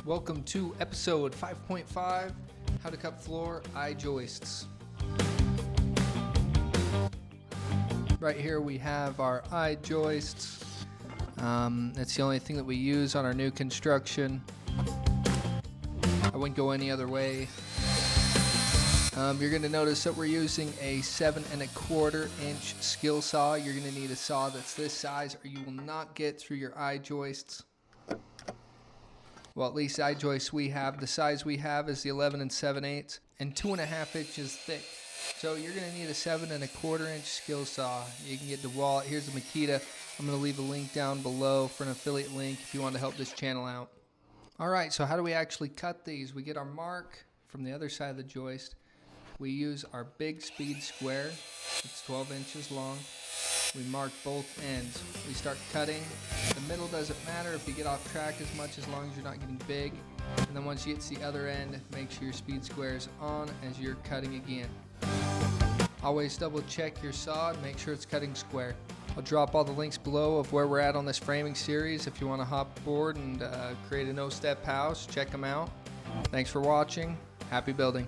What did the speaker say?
Welcome to episode 5.5, How to Cut Floor I-Joists. Right here we have our I-Joists. That's the only thing that we use on our new construction. I wouldn't go any other way. You're going to notice that we're using a 7 1/4 inch skill saw. You're going to need a saw that's this size or you will not get through your I-joists. Well, at least I-joists we have. The size we have is the 11 7/8 and 2.5 inches thick. So you're going to need a 7 1/4 inch skill saw. You can get DeWalt. Here's the Makita. I'm going to leave a link down below for an affiliate link if you want to help this channel out. Alright, so how do we actually cut these? We get our mark from the other side of the joist. We use our big speed square. It's 12 inches long. We mark both ends. We start cutting. The middle doesn't matter if you get off track as much, as long as you're not getting big. And then once you get to the other end, make sure your speed square is on as you're cutting again. Always double check your saw and make sure it's cutting square. I'll drop all the links below of where we're at on this framing series. If you want to hop aboard and create a no-step house, check them out. Thanks for watching. Happy building.